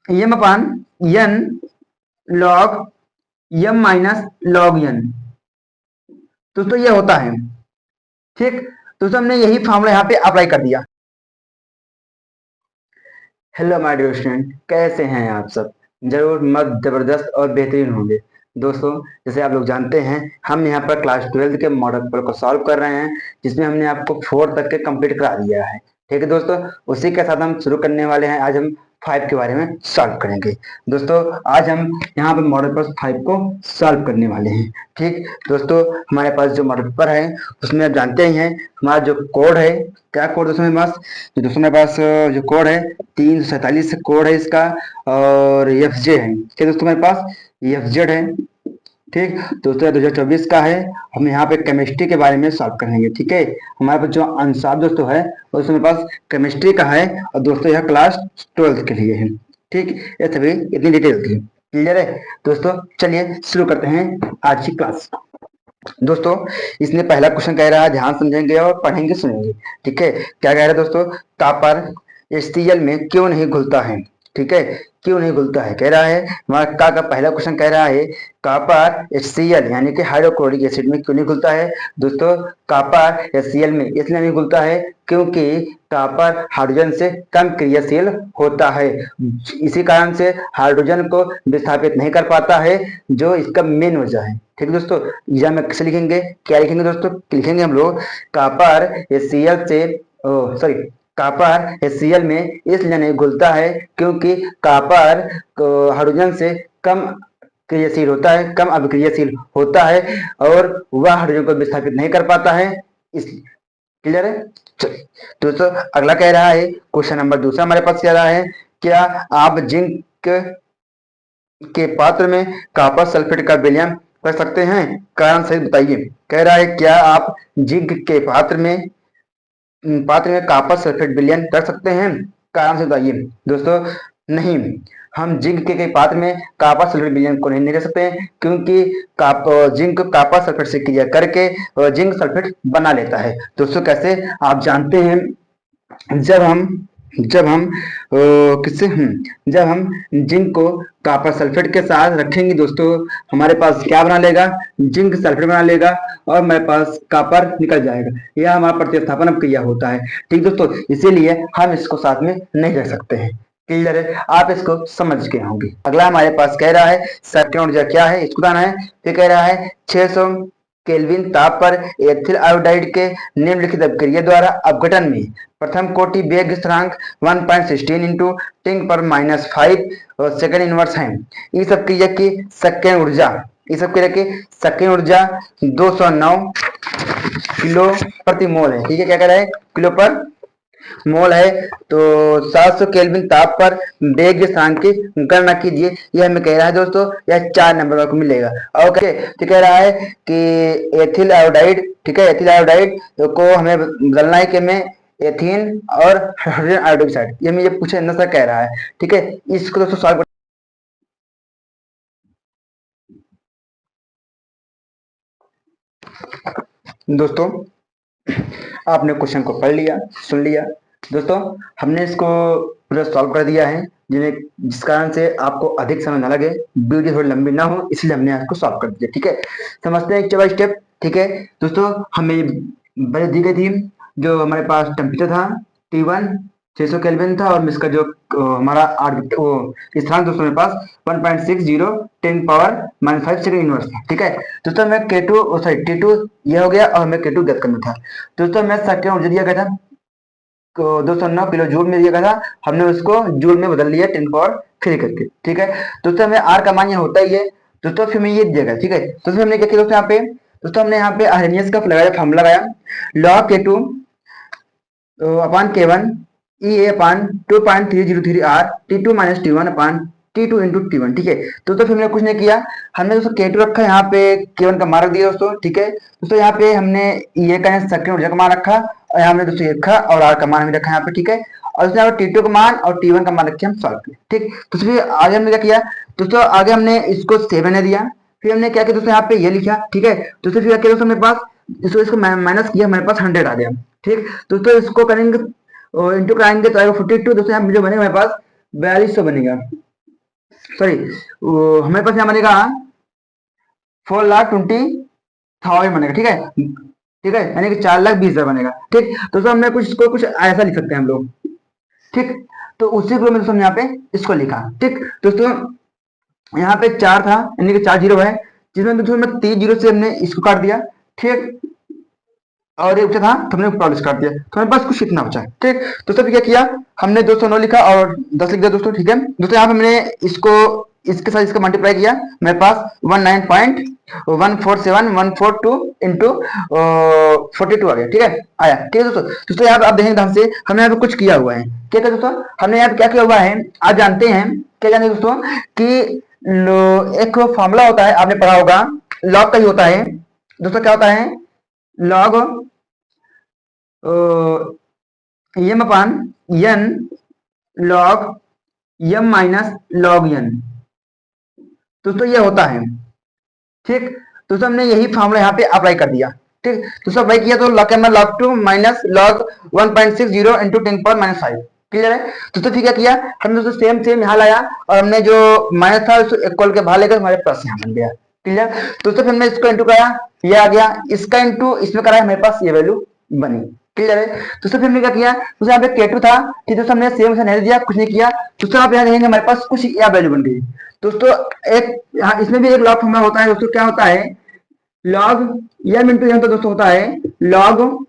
M upon n log m minus log n. दोस्तों ये होता है, ठीक। दोस्तों हमने यही फॉर्मूला यहाँ पे अप्लाई कर दिया। हेलो माय डियर स्टूडेंट, कैसे हैं आप सब? जरूर मस्त जबरदस्त और बेहतरीन होंगे। दोस्तों जैसे आप लोग जानते हैं, हम यहाँ पर क्लास 12 के मॉडल पेपर को सॉल्व कर रहे हैं, जिसमें हमने आपको 4 तक के कंप्लीट करा दिया है। ठीक है दोस्तों, उसी के साथ हम शुरू करने वाले हैं। आज हम 5 के बारे में सॉल्व करेंगे। दोस्तों आज हम यहाँ पर मॉडल पेपर 5 को सॉल्व करने वाले हैं। ठीक दोस्तों, हमारे पास जो मॉडल पेपर है उसमें आप जानते ही हैं हमारा जो कोड है। क्या कोड दोस्तों मेरे पास? तो दोस्तों मेरे पास जो कोड है 347 कोड है इसका, और एफ जेड है। ठीक है दोस्तों, मेरे पास एफ जेड है। ठीक दोस्तों, 2024 का है। हम यहाँ पे केमिस्ट्री के बारे में सॉल्व करेंगे। ठीक है, हमारे पास जो आंसर दोस्तों है उसमें मेरे पास केमिस्ट्री का है, और दोस्तों यह क्लास 12 के लिए है। ठीक, ये सभी इतनी डिटेल थी। क्लियर है दोस्तों? चलिए शुरू करते हैं आज की क्लास। दोस्तों इसने पहला क्वेश्चन कह रहा है, ध्यान समझेंगे और पढ़ेंगे सुनेंगे। ठीक है, क्या कह रहा है दोस्तों? कॉपर HCl में क्यों नहीं घुलता है? ठीक है, क्यों नहीं घुलता है कह रहा है। हमारा का पहला क्वेश्चन कह रहा है कॉपर HCl यानी कि हाइड्रोक्लोरिक एसिड में क्यों नहीं घुलता है। दोस्तों कॉपर HCl में इसलिए नहीं घुलता है क्योंकि कॉपर हाइड्रोजन से कम क्रियाशील होता है। इसी कारण से हाइड्रोजन को विस्थापित नहीं कर पाता है, जो इसका मेन वजह है। ठीक है दोस्तों, एग्जाम में कैसे लिखेंगे, क्या लिखेंगे दोस्तों? लिखेंगे हम लोग कॉपर HCl से, सॉरी, कॉपर HCl में इसलिए नहीं घुलता है क्योंकि कॉपर हाइड्रोजन से कम क्रियाशील होता है, कम अभिक्रियाशील होता है, और वह हाइड्रोजन को विस्थापित नहीं कर पाता है, इसलिए। क्लियर है? चलिए दोस्तों, अगला कह रहा है, क्वेश्चन नंबर दूसरा हमारे पास कह रहा है, क्या आप जिंक के पात्र में कॉपर सल्फेट का विलयन कर सकते हैं? कारण सही बताइए। कह रहा है क्या आप जिंक के पात्र में कॉपर सल्फेट विलयन कर सकते हैं? कारण से बताइए। दोस्तों नहीं, हम जिंक के पात्र में कॉपर सल्फेट विलयन को नहीं कर सकते हैं, क्योंकि जिंक कॉपर सल्फेट से क्रिया करके जिंक सल्फेट बना लेता है। दोस्तों कैसे? आप जानते हैं, जब हम जब हम किससे जब हम जिंक को कॉपर सल्फेट के साथ रखेंगे दोस्तों, हमारे पास क्या बना लेगा? जिंक सल्फेट बना लेगा, और हमारे पास कॉपर निकल जाएगा। यह हमारा प्रतिस्थापन क्रिया होता है। ठीक दोस्तों, इसीलिए हम इसको साथ में नहीं रख सकते हैं। क्लियर है? आप इसको समझ गए होंगे। अगला हमारे पास कह रहा है सक्रिय ऊर्जा क्या है, इसको बताना है। फिर कह रहा है 600 केल्विन ताप पर एथिल आयोडाइड के निम्नलिखित अभिक्रिया द्वारा अपघटन में प्रथम कोटि वेग स्थिरांक 1.16 इंटू 10 पर -5 सेकंड इनवर्स है। इस अभिक्रिया की सक्रिय ऊर्जा 209 किलो प्रति मोल है। ठीक है, क्या कह रहा है? किलो पर मोल है। तो 700 केल्विन ताप पर वेग स्थिरांक की गणना कीजिए। यह हमें कह रहा है दोस्तों, यह 4 नंबर को मिलेगा। ओके, तो कह रहा है कि एथिल आयोडाइड, ठीक है, एथिल आयोडाइड को हमें बदलना है कि में एथीन और हाइड्रोजन आयोडाइड, ये मुझे पूछे न कह रहा है। ठीक है, इसको दोस्तों सॉल्व। दोस्तों आपने क्वेश्चन को पढ़ लिया, सुन लिया। दोस्तों हमने इसको पूरा सॉल्व कर दिया है, जिस कारण से आपको अधिक समय ना लगे, वीडियो थोड़ी लंबी ना हो, इसलिए हमने इसको सॉल्व कर दिया। ठीक है, समझते हैं स्टेप बाय स्टेप। ठीक है दोस्तों, हमें वैल्यू दी गई थी, जो हमारे पास टेम्परेचर था T1 600 केल्विन था, और इसका जो हमारा स्थान दोस्तों मेरे पास 1.60 10 पावर -5 सेकंड इनवर्स था। ठीक है दोस्तों, मैं K2 सॉरी T2 ये हो गया, और हमें K2 ज्ञात करना था। दोस्तों मैं सक्रिय ऊर्जा दिया गया था 209 किलो जूल में दिया गया था, हमने उसको जूल में बदल लिया 10 पावर 3 करके। ठीक है दोस्तों, हमें आर का मान ये होता ही है दोस्तों, फिर हमें ये दिया गया। ठीक है दोस्तों, हमने क्या किया दोस्तों, यहाँ पे दोस्तों हमने यहाँ पे आर्हेनियस का लगाया, फॉर्मूला लगाया, लॉग K2 अपान K1 E अपान 2.303 R T2 माइनस T1 अपान T2 इंटू T1। ठीक है दोस्तों, फिर हमने कुछ नहीं किया, हमने दोस्तों K2 रखा, यहाँ पे K1 का मान रख दिया दोस्तों। ठीक है दोस्तों, यहाँ पे हमने ये का सक्रिय ऊर्जा का मान रखा, और यहाँ हमने दोस्तों ये रखा, और R का मान भी रखा यहाँ पे। ठीक है, और दोस्तों यहाँ पे T2 का मान और T1 का मान रखे हम सॉल्व किए। ठीक, तो फिर आगे हमने क्या किया दोस्तों, आगे हमने इसको 7 ने दिया, फिर हमने क्या किया दोस्तों, यहाँ पे ये लिखा। ठीक है दोस्तों, फिर क्या किया दोस्तों, मेरे पास इसको माइनस किया, हमारे पास 100 आ गया। ठीक दोस्तों, इसको करेंगे इंटू कराएंगे तो आएगा 42। दोस्तों यहाँ जो बनेगा हमारे पास 4200 बनेगा। सॉरी, हमारे पास यहाँ बनेगा 4,20,000 बनेगा। ठीक है, ठीक है, यानी कि 4,20,000 बनेगा। ठीक, तो सर हमने कुछ इसको कुछ ऐसा लिख सकते हैं हम लोग। ठीक, तो उसी को मैंने यहाँ पे इसको लिखा। ठीक दोस्तों, यहाँ पे 4 था यानी कि 4 जीरो है, जिसमें दोस्तों हमने 3 जीरो से हमने इसको काट दिया। ठीक, और ये बचा था तो हमने पॉलिश कर दिया, तो हमारे पास कुछ इतना बचा। ठीक, तो सब क्या किया हमने 209 लिखा और 10 लिख दिया दोस्तों। ठीक है दोस्तों, यहाँ पे हमने इसको इसके साथ इसका मल्टीप्लाई किया, मेरे पास 19.147142 इंटू 42 आ गया। ठीक है, आया। ठीक है दोस्तों, दोस्तों यहाँ पे आप देखेंगे ध्यान से, हमने यहाँ पे कुछ किया हुआ है। क्या क्या दोस्तों, हमने यहाँ पे क्या किया हुआ है, आप जानते हैं, क्या जानते हैं दोस्तों कि एक फॉर्मूला होता है, आपने पढ़ा होगा, लॉग का ही होता है दोस्तों। क्या होता है, लॉग यम अपान एन लॉग यम माइनस लॉग एन, दोस्तों ये होता है। ठीक, दोस्तों हमने यही फॉर्मूला यहाँ पे अप्लाई कर दिया। ठीक, दोस्तों अप्लाई किया तो लॉग में log 2 minus log 1.60 into 10⁻⁵ clear है दोस्तों। फिर क्या किया हमने दोस्तों, सेम सेम यहाँ लाया और हमने जो माइनस था उसको इक्वल के बाहर लेकर हमारे प्लस यहाँ बन गया। क्लियर दोस्तों, फिर हमने इसको इंटू कराया, ये आ गया, इसका इंटू इसमें कराया, हमारे पास ये वैल्यू बनी। क्लियर है दोस्तों, फिर हमने क्या किया दोस्तों, यहाँ पे K2 था। ठीक दोस्तों, हमने सेम से नहीं दिया, कुछ नहीं किया दोस्तों। आप यहाँ देखेंगे हमारे पास कुछ यह वैल्यू बन गई दोस्तों। एक यहाँ इसमें भी एक लॉग फॉर्मूला होता है दोस्तों। क्या होता है, लॉग यम इंटू एन, तो दोस्तों होता है लॉग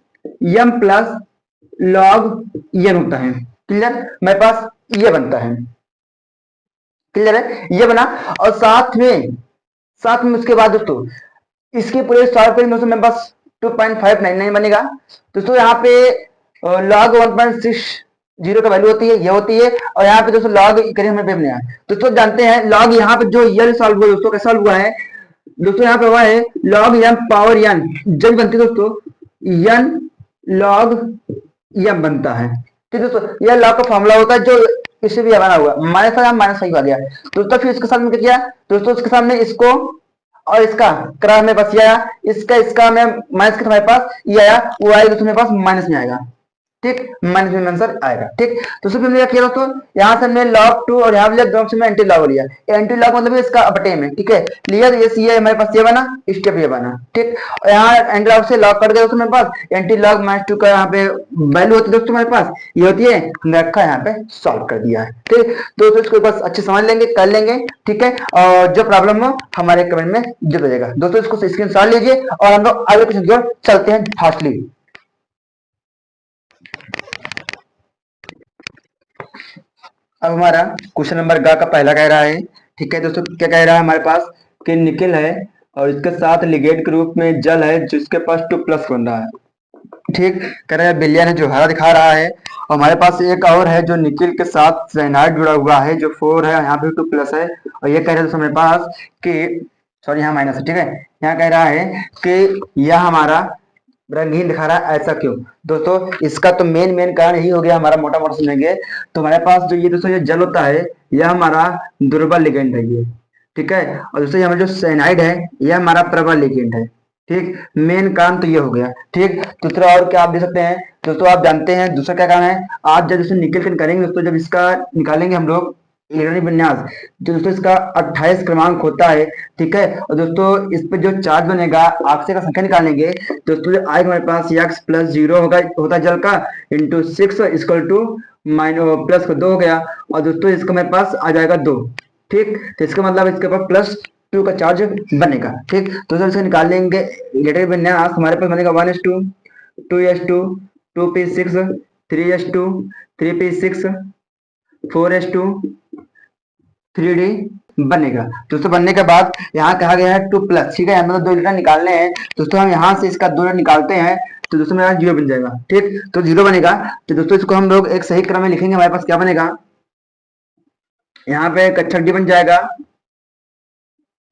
यम प्लस लॉग एन होता है। क्लियर, मेरे पास ये बनता है। क्लियर है, ये बना, और साथ में उसके बाद दोस्तों इसके पूरे सॉल्व करेंगे दोस्तों, मेरे पास 2.599 बनेगा दोस्तों। यहाँ पे लॉग 1.60 का वैल्यू होती है, ये होती है, और यहाँ पे दोस्तों लॉग करें हमें बना है दोस्तों। जानते हैं लॉग यहाँ पे जो यल सॉल्व हुआ दोस्तों, कैसे सॉल्व हुआ है दोस्तों, यहाँ पे हुआ है लॉग एम पावर एन, जब बनती है दोस्तों एन लॉग एम बनता है। ठीक दोस्तों, यह लॉग का फॉर्मूला होता है, जो इससे भी बना हुआ माइनस फाइव आ गया दोस्तों। फिर इसके साथ में क्या किया दोस्तों, इसके सामने इसको और इसका करा मेरे पास ये आया, इसका मैं माइनस के हमारे पास ये आया, वो आएगा दोस्तों मेरे पास माइनस में आएगा। ठीक, माइनस में आंसर आएगा। ठीक, तो सिर्फ हमने क्या किया दोस्तों, यहाँ से हमने log 2 और यहाँ लिया, दोनों से मैं एंटी लॉग लिया। एंटी लॉग मतलब इसका अपटे में। ठीक है, लिया तो ये सी है हमारे पास, ये बना, स्टेप ये बना। ठीक, और यहाँ एंटी लॉग से लॉग कर दिया दोस्तों मेरे पास, एंटी लॉग माइनस 2 का यहाँ पे वैल्यू होती है दोस्तों हमारे पास, ये होती है, हमने रखा यहाँ पे सॉल्व कर दिया है। ठीक, दोस्तों इसको बस अच्छे समझ लेंगे, कर लेंगे। ठीक है, और जो प्रॉब्लम हो हमारे कमेंट में जरूर जाएगा दोस्तों। इसको स्क्रीन शॉट लीजिए और हम लोग आगे क्वेश्चन की ओर चलते हैं फास्टली। अब हमारा क्वेश्चन नंबर ग का पहला कह रहा है। ठीक है दोस्तों, क्या कह रहा है हमारे पास कि निकिल है और इसके साथ लिगेंड के रूप में जल है, जिसके पास 2 प्लस बन रहा है। ठीक, कह रहा है बिलियन है जो हरा दिखा रहा है, और हमारे पास एक और है जो निकिल के साथ साइनाइड जुड़ा हुआ है, जो 4 है, यहाँ पे 2 प्लस है, और ये कह रहे हैं हमारे पास कि सॉरी यहाँ माइनस है। ठीक है, यहाँ कह रहा है कि यह हमारा रंगहीन दिखा रहा है, ऐसा क्यों दोस्तों। इसका तो मेन कारण यही हो गया, हमारा मोटा मोटा समझेंगे तो हमारे पास जो ये दोस्तों ये जल होता है, यह हमारा दुर्बल लिगेंड है ये। ठीक है, और दोस्तों हमारा जो साइनाइड है यह हमारा प्रबल लिगेंड है। ठीक, मेन काम तो ये हो गया। ठीक, दूसरा और क्या आप देख सकते हैं दोस्तों, आप जानते हैं दूसरा क्या काम है, आप जब इसे निकल करेंगे दोस्तों, जब इसका निकालेंगे हम लोग इलेक्ट्रॉनिक विन्यास, जो दोस्तों इसका 28 क्रमांक होता है। ठीक है, और दोस्तों इस पे जो चार्ज बनेगा, आपसे का संख्या निकालेंगे दोस्तों, जो आएगा हमारे पास x प्लस 0 होगा, होता है जल का, into 6 equal to minus plus का 2 हो गया, और दोस्तों इसका मेरे पास आ जाएगा 2। ठीक, तो इसका मतलब इसके पास प्लस 2 का चार्ज बनेगा। ठीक, तो दोस्तों इसको निकाल लेंगे इलेक्ट्रॉनिक विन्यास, हमारे पास बनेगा 1s2 2s2 2p6 3s2 3p6 4s2 3D बनेगा दोस्तों। बनने के बाद यहाँ कहा गया है 2 प्लस। ठीक है, मतलब 2 लीटर निकालने हैं दोस्तों, हम यहाँ से इसका 2 लीटर निकालते हैं तो दोस्तों मेरा 0 बन जाएगा। ठीक, तो 0 बनेगा, तो दोस्तों इसको हम लोग एक सही क्रम में लिखेंगे, हमारे पास क्या बनेगा, यहाँ पे कक्षक डी बन जाएगा।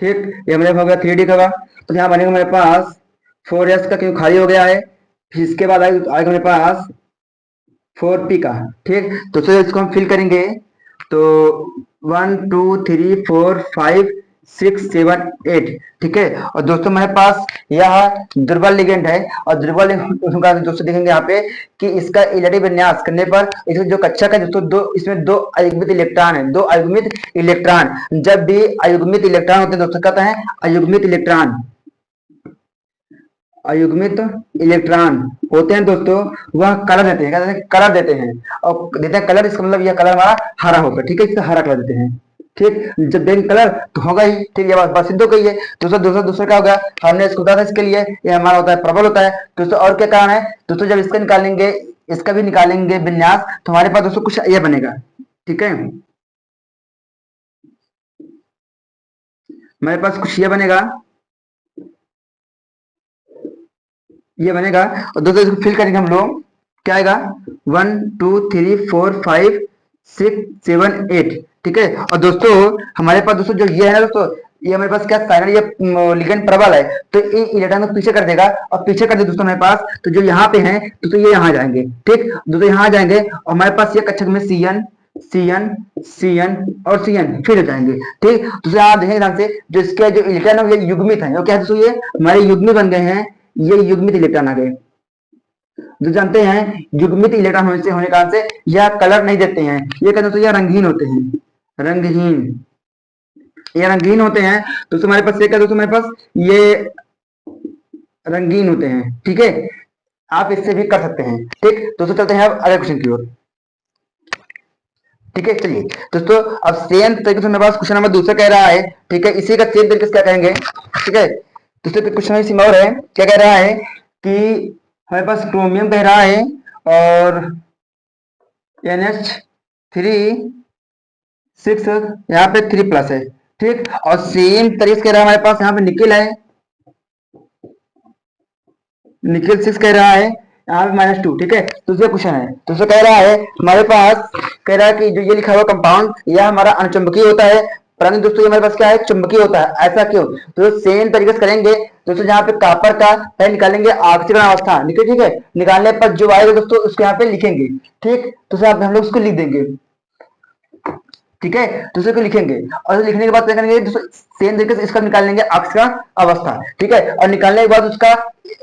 ठीक, ये हमारे हो गया 3D का, तो यहाँ बनेगा हमारे पास 4s का, क्यों खाली हो गया है, फिर इसके बाद आएगा हमारे पास 4p का। ठीक, तो इसको हम फिल करेंगे तो 1 2 3 4 5 678। ठीक है, और दोस्तों हमारे पास यह दुर्बल लिगेंड है, और दुर्बल लिगेंड का दोस्तों देखेंगे यहाँ पे कि इसका इलेक्ट्रिक विन्यास करने पर इसमें जो कक्षक है दोस्तों, दो इसमें दो अयुग्मित इलेक्ट्रॉन है, दो अयुग्मित इलेक्ट्रॉन। जब भी अयुग्मित इलेक्ट्रॉन होते हैं दोस्तों, कहते हैं अयुग्मित इलेक्ट्रॉन, अयुग्मित इलेक्ट्रॉन होते हैं दोस्तों, वह कलर देते हैं, कहते हैं कलर देते हैं, और देते हैं कलर, इसका मतलब यह कलर हमारा हरा होगा। ठीक है, इसका हरा कलर देते हैं। ठीक, जब देंगे कलर तो होगा ही। ठीक, ये बात सिद्ध हो गई है। दूसरा दूसरा दूसरा क्या होगा, हमने इसको बताया था, इसके लिए ये हमारा होता है प्रबल होता है दोस्तों। और क्या कारण है दोस्तों, जब इसका निकालेंगे, इसका भी निकालेंगे विन्यास, तो हमारे पास दोस्तों कुछ ये बनेगा। ठीक है, हमारे पास कुछ ये बनेगा, ये बनेगा। और दोस्तों इसको फिल करेंगे हम लोग, क्या आएगा 1 2 3 4 5 6 7 8। ठीक है, और दोस्तों हमारे पास दोस्तों जो ये है ना दोस्तों, ये हमारे पास क्या साइनर, ये लिगेंड प्रबल है, तो ये इलेक्ट्रॉन को पीछे कर देगा, और पीछे कर दे दोस्तों हमारे पास, तो जो यहाँ पे हैं दोस्तों ये यहाँ जाएंगे। ठीक, दोस्तों यहाँ जाएंगे, और हमारे पास ये कक्षक में Cn Cn Cn और Cn फिर हो जाएंगे। ठीक, दोस्तों आप देखेंगे ध्यान से, जो इसके जो इलेक्ट्रॉन है ये युग्मित है, क्या है दोस्तों, ये हमारे युग्मित बन गए हैं, ये युग्मित इलेक्ट्रॉन आ गए। जो जानते हैं युग्मित इलेक्ट्रॉन होने के कारण से यह कलर नहीं देते हैं, ये कहते हैं तो यह रंगहीन होते हैं, रंगहीन, ये रंगहीन होते हैं। तो हमारे पास ये क्या दोस्तों, हमारे पास ये रंगीन होते हैं। ठीक है, आप इससे भी कर सकते हैं। ठीक, दोस्तों चलते हैं अब अगले क्वेश्चन की ओर। ठीक है, चलिए दोस्तों, अब सेम तरीके से मेरे पास क्वेश्चन नंबर दूसरा कह रहा है। ठीक है, इसी का सेम तरीके से क्या कहेंगे। ठीक है, दूसरे क्वेश्चन सीमा और है, क्या कह रहा है कि हमारे पास क्रोमियम कह रहा है, और NH3 6 यहाँ पे 3 प्लस है। ठीक, और सेम तरीके से कह रहा है हमारे पास यहाँ पे निकिल है, निकिल 6 कह रहा है, यहाँ पे -2। ठीक है, दूसरा क्वेश्चन है, दूसरा कह रहा है हमारे पास, कह रहा है कि जो ये लिखा हुआ कंपाउंड यह हमारा अणुचुंबकीय होता है, परंतु दोस्तों ये हमारे पास क्या है, चुंबकीय होता है। ऐसा क्यों, तो सेम तरीके से करेंगे दोस्तों। जहाँ पे कॉपर का है निकालेंगे ऑक्सीकरण अवस्था, ठीक है, निकालने पर जो आएगा दोस्तों उसको यहाँ पे लिखेंगे। ठीक, तो हम लोग उसको लिख देंगे। ठीक है, दूसरे को लिखेंगे, और लिखने के बाद क्या करेंगे दोस्तों, सेम तरीके से इसका निकाल लेंगे ऑक्सीकरण अवस्था। ठीक है, और निकालने के बाद उसका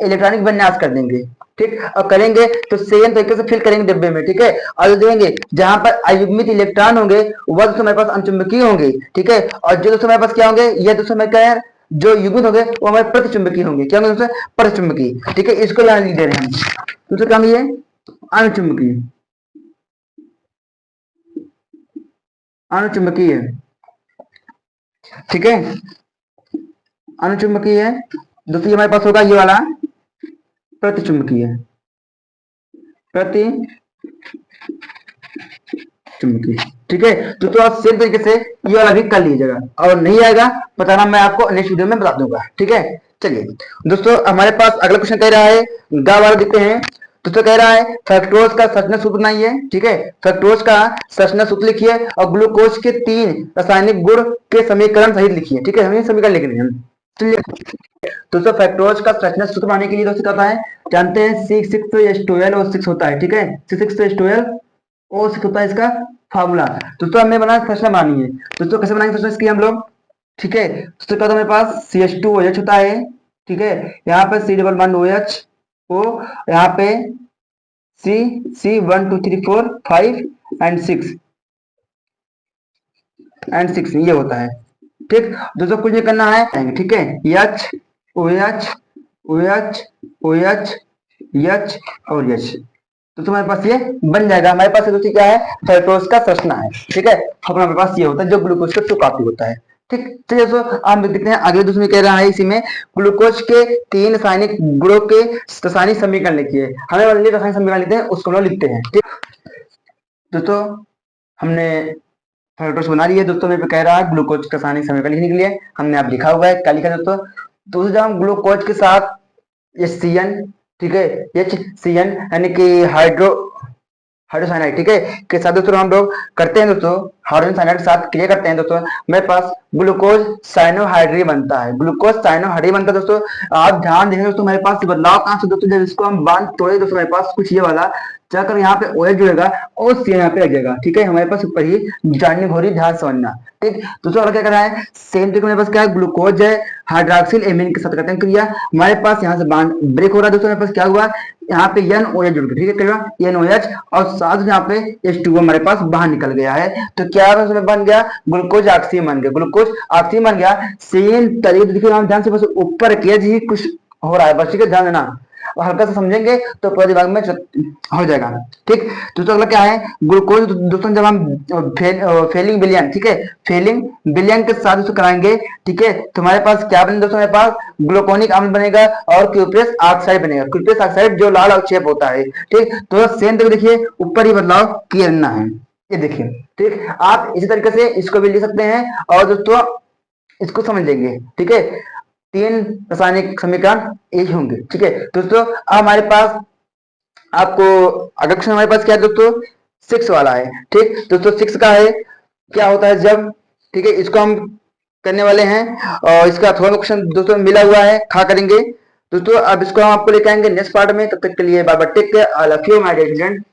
इलेक्ट्रॉनिक विन्यास कर देंगे। ठीक, और करेंगे तो सेम तरीके से फिल करेंगे डिब्बे में। ठीक है, और देंगे जहां पर अयुग्मित इलेक्ट्रॉन होंगे वह दोस्तों हमारे पास अणुचुंबकीय होंगे। ठीक है, और जो दोस्तों हमारे पास क्या होंगे, ये दोस्तों हमारे क्या है, जो युग्मित होंगे वो हमारे प्रतिचुंबकीय होंगे। क्या होंगे दोस्तों, प्रतिचुंबकीय। ठीक है, इसको यहाँ लिख दे रहे हैं हम, दूसरा काम ये अणुचुंबकीय, अणुचुंबकीय है। ठीक है, अणुचुंबकीय है दोस्तों, हमारे पास होगा ये वाला प्रतिचुंबकीय, प्रतिचुंबकीय। ठीक है, तो आप सेम तरीके से ये वाला भी कर लीजिएगा, और नहीं आएगा बताना, मैं आपको नेक्स्ट वीडियो में बता दूंगा। ठीक है, चलिए दोस्तों हमारे पास अगला क्वेश्चन कह रहा है, गा वाला देखते हैं। दोस्तों कह रहा है फ्रक्टोज का संरचना सूत्र बनाइए। ठीक है, फ्रक्टोज का संरचना सूत्र लिखिए, और ग्लूकोज के 3 रासायनिक गुण के समीकरण सहित लिखिए। ठीक है, हमें समीकरण लिखने हैं। चलिए दोस्तों, फ्रक्टोज का संरचना सूत्र बनाने के लिए दोस्तों कहता है, जानते हैं C6H12O6 होता है। ठीक है, C6H12O6 होता है इसका फार्मूला। दोस्तों हमें बना संरचना बनानी है। दोस्तों कैसे बनाएंगे संरचना इसकी हम लोग। ठीक है, दोस्तों कहता है मेरे पास CH2OH होता है। ठीक है, यहाँ पे C11OH ओ, यहाँ पे C1 2 3 4 5 एंड 6 ये होता है। ठीक, दोस्तों कुछ नहीं करना है। ठीक है, H OH OH OH H और H, तो तुम्हारे पास ये बन जाएगा। हमारे पास दोस्तों क्या है, फ्रक्टोज का संरचना है। ठीक है, हमारे पास ये होता है जो ग्लूकोज का 2 कॉपी होता है। ठीक, चलिए दोस्तों आप देखते हैं अगले दूसरे में कह रहा है, इसी में ग्लूकोज के 3 रासायनिक गुणों के रासायनिक समीकरण लिखिए। हमें रासायनिक समीकरण लिखते हैं, उसको हम लिखते हैं। ठीक, दोस्तों हमने फ्रक्टोज बना लिया। दोस्तों मेरे पे कह रहा है ग्लूकोज का रासायनिक समीकरण लिखने के लिए हमने आप लिखा हुआ है, क्या लिखा दोस्तों, जब हम ग्लूकोज के साथ ये Cn, ठीक है, HCN यानी कि हाइड्रोसाइनाइड, ठीक है, के साथ दोस्तों हम लोग करते हैं दोस्तों, हाइड्रोजन साइनाइड के साथ क्रिया करते हैं दोस्तों, मेरे पास ग्लूकोज साइनोहाइड्री बनता है, ग्लूकोज साइनोहाइड्री बनता है दोस्तों। आप ध्यान देंगे दोस्तों, मेरे पास बदलाव कहां से दोस्तों, जब इसको हम बांध तोड़े दोस्तों, मेरे पास कुछ ये वाला जाकर यहाँ पे OH जुड़ेगा और C यहाँ पे लग जाएगा। ठीक है, हमारे पास ऊपर ही जॉइनिंग हो रही, ध्यान समझना। ठीक, दूसरा वाला क्या कर रहा है, सेम तरीके मेरे पास क्या है, ग्लूकोज है हाइड्रोक्सिल एमीन के साथ करते हैं क्रिया, हमारे पास यहाँ से बांड ब्रेक हो रहा है दोस्तों, मेरे पास क्या हुआ, यहाँ पे NOH जुड़ गया। ठीक है, क्या NOH और साथ यहाँ पे H2O हमारे पास बाहर निकल गया है। तो क्या उसमें बन गया, ग्लूकोज ऑक्सीजन बन गया, ग्लूकोज ऑक्सीजन बन गया। सेम तरीके देखिए हम ध्यान से बस ऊपर किया जी कुछ हो रहा है बस। ठीक है, ध्यान देना और हल्का सा समझेंगे तो पूरे दिमाग में हो जाएगा। ठीक, तो अगला क्या है, ग्लूकोज दोस्तों जब हम फेलिंग विलयन, ठीक है, फेलिंग विलयन के साथ उसको कराएंगे, ठीक है, तो हमारे पास क्या बनेगा दोस्तों, हमारे पास ग्लूकोनिक अम्ल बनेगा और क्यूप्रेस ऑक्साइड बनेगा, क्यूप्रेस ऑक्साइड जो लाल अवक्षेप होता है। ठीक, तो सेम तक देखिए ऊपर ही बदलाव किया करना है, ये देखिए। ठीक, आप इसी तरीके से इसको भी लिख सकते हैं और दोस्तों इसको समझ लेंगे। ठीक है, 3 रासायनिक समीकरण यही होंगे। ठीक है दोस्तों, अब हमारे पास आपको अगला क्वेश्चन हमारे पास क्या है दोस्तों, 6 वाला है। ठीक दोस्तों, 6 का है क्या होता है जब, ठीक है, इसको हम करने वाले हैं और इसका थोड़ा क्वेश्चन दोस्तों मिला हुआ है, खा करेंगे दोस्तों। अब इसको हम आपको लेके आएंगे नेक्स्ट पार्ट में, तब तक के लिए bye bye, take care, I love you my dear student.